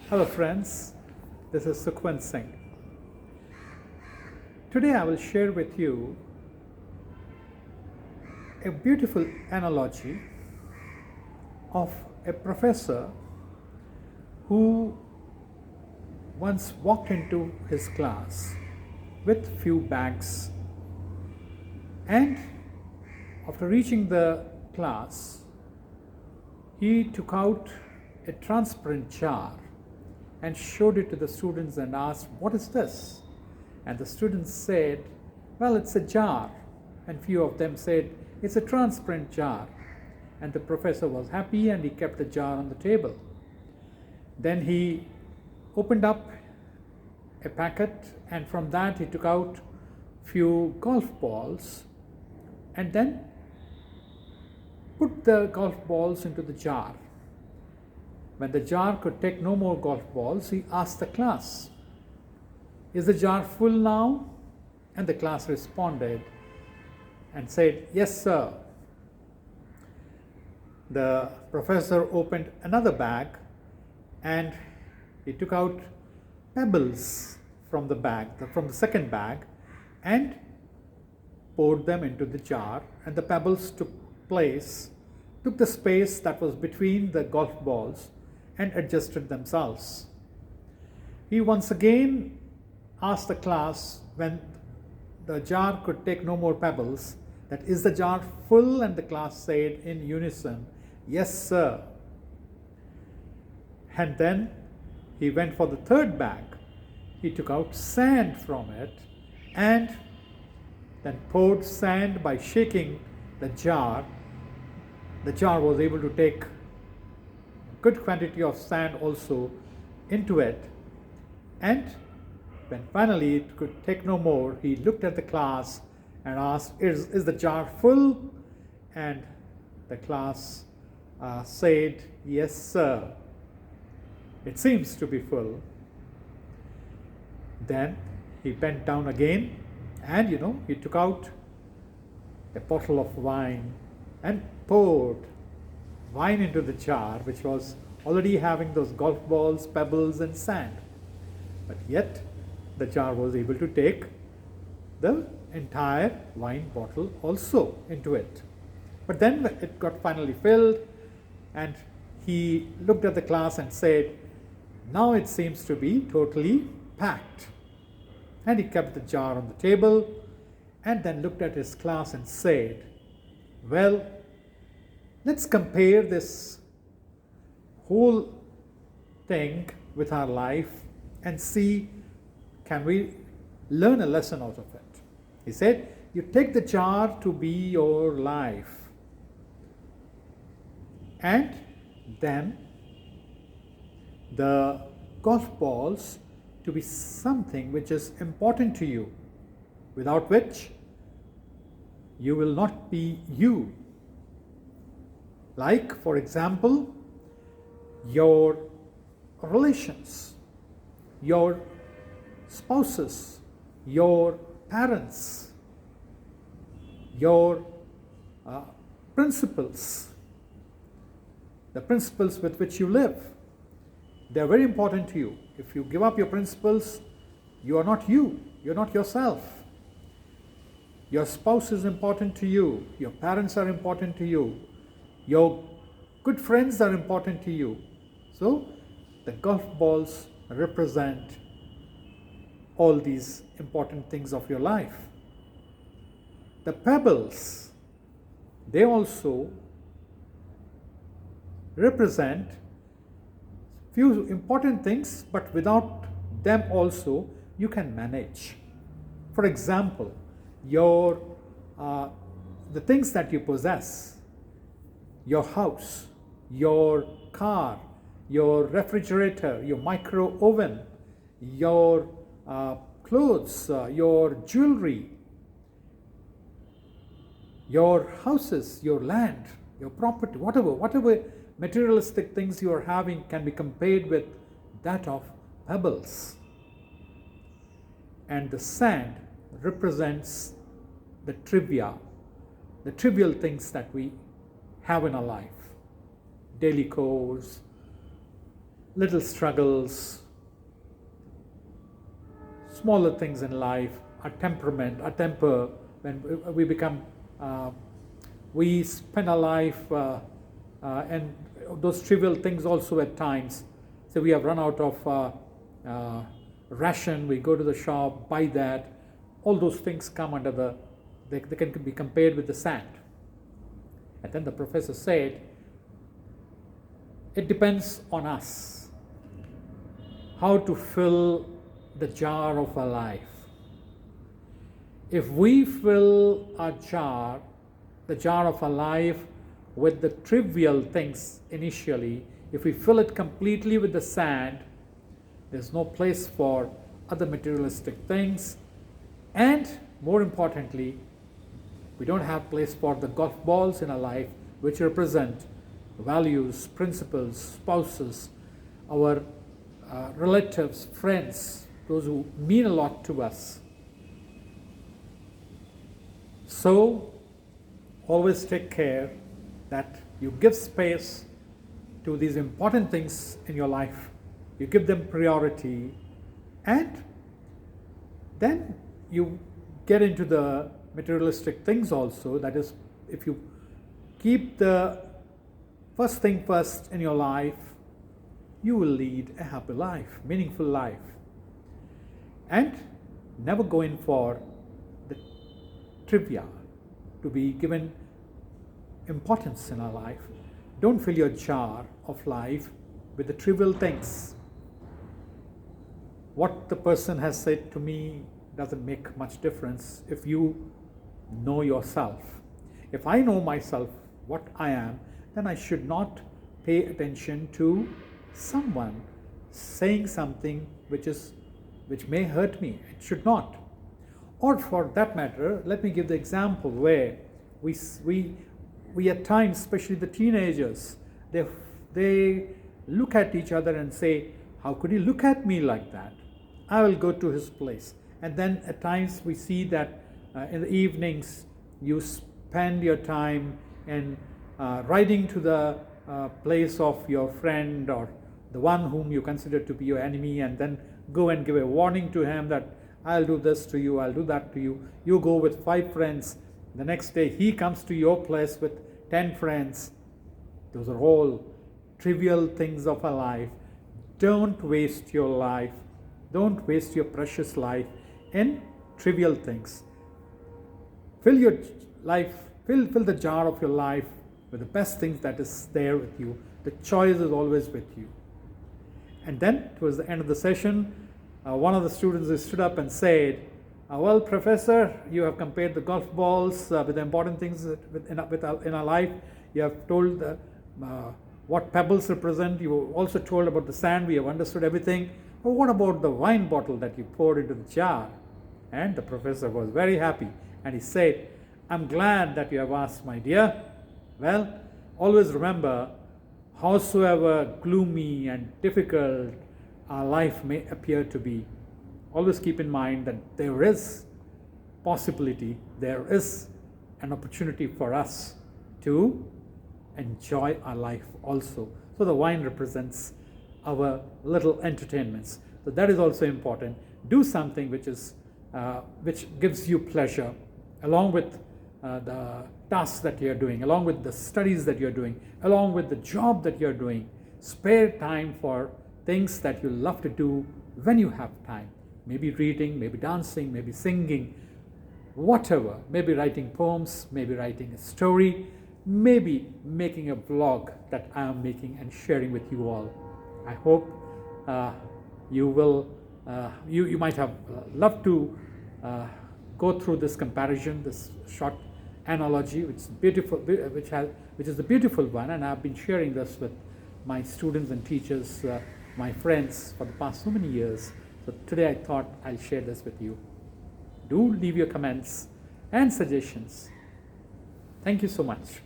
Hello friends, this is Sukhwant Singh. Today I will share with you a beautiful analogy of a professor who once walked into his class with few bags, and after reaching the class he took out a transparent jar and showed it to the students and asked, "What is this?" And the students said, "Well, it's a jar." And few of them said, "It's a transparent jar." And the professor was happy and he kept the jar on the table. Then he opened up a packet, and from that he took out few golf balls and then put the golf balls into the jar. When the jar could take no more golf balls, he asked the class, "Is the jar full now?" And the class responded and said, "Yes, sir." The professor opened another bag and he took out pebbles from the second bag, and poured them into the jar, and the pebbles took the space that was between the golf balls and adjusted themselves. He once again asked the class, when the jar could take no more pebbles, that, "Is the jar full?" And the class said in unison, "Yes, sir." And then he went for the third bag. He took out sand from it and then poured sand by shaking the jar. The jar was able to take good quantity of sand also into it, and when finally it could take no more, he looked at the class and asked, is the jar full?" And the class said, "Yes, sir, it seems to be full." Then he bent down again and he took out a bottle of wine and poured wine into the jar, which was already having those golf balls, pebbles and sand. But yet the jar was able to take the entire wine bottle also into it. But then it got finally filled, and he looked at the class and said, "Now it seems to be totally packed." And he kept the jar on the table and then looked at his class and said, "Well, let's compare this whole thing with our life and see, can we learn a lesson out of it?" He said, "You take the jar to be your life, and then the golf balls to be something which is important to you, without which you will not be you. Like, for example, your relations, your spouses, your parents, your principles, the principles with which you live. They are very important to you. If you give up your principles, you are not you. You're not yourself. Your spouse is important to you. Your parents are important to you. Your good friends are important to you. So the golf balls represent all these important things of your life. The pebbles, they also represent few important things, but without them also you can manage. For example, the things that you possess, your house, your car, your refrigerator, your micro oven, your clothes, your jewelry, your houses, your land, your property, whatever materialistic things you are having can be compared with that of pebbles. And the sand represents the trivial things that we have in our life, daily chores, little struggles, smaller things in life, our temperament, our temper, when we become, we spend our life, and those trivial things also at times. So we have run out of ration, we go to the shop, buy that. All those things come under they can be compared with the sand. And then the professor said, it depends on us how to fill the jar of our life. If we fill our jar, the jar of our life, with the trivial things initially, if we fill it completely with the sand, there's no place for other materialistic things, and more importantly, we don't have place for the golf balls in our life, which represent values, principles, spouses, our relatives, friends, those who mean a lot to us. So always take care that you give space to these important things in your life. You give them priority, and then you get into the materialistic things also. That is, if you keep the first thing first in your life, you will lead a happy life, meaningful life. And never go in for the trivia to be given importance in our life. Don't fill your jar of life with the trivial things. What the person has said to me doesn't make much difference if you know yourself. If I know myself, what I am, then I should not pay attention to someone saying something which may hurt me. It should not. Or for that matter, let me give the example where we at times, especially the teenagers, they look at each other and say, how could he look at me like that? I will go to his place. And then at times we see that in the evenings you spend your time in riding to the place of your friend or the one whom you consider to be your enemy, and then go and give a warning to him that I'll do this to you, I'll do that to you. You go with 5 friends. The next day he comes to your place with 10 friends. Those are all trivial things of a life. Don't waste your life. Don't waste your precious life in trivial things. Fill your life, fill the jar of your life with the best things that is there with you. The choice is always with you. And then towards the end of the session, one of the students stood up and said, well, Professor, you have compared the golf balls with the important things in our life. You have told what pebbles represent. You also told about the sand. We have understood everything. But what about the wine bottle that you poured into the jar? And the professor was very happy. And he said, I'm glad that you have asked, my dear. Well, always remember, howsoever gloomy and difficult our life may appear to be, always keep in mind that there is possibility, there is an opportunity for us to enjoy our life also. So the wine represents our little entertainments. So that is also important. Do something which gives you pleasure, along with the tasks that you're doing, along with the studies that you're doing, along with the job that you're doing. Spare time for things that you love to do when you have time. Maybe reading, maybe dancing, maybe singing, whatever. Maybe writing poems, maybe writing a story, maybe making a vlog that I am making and sharing with you all. I hope you will, you might have loved to go through this comparison, this short analogy, which is beautiful, which is a beautiful one, and I've been sharing this with my students and teachers, my friends, for the past so many years. So today I thought I'll share this with you. Do leave your comments and suggestions. Thank you so much.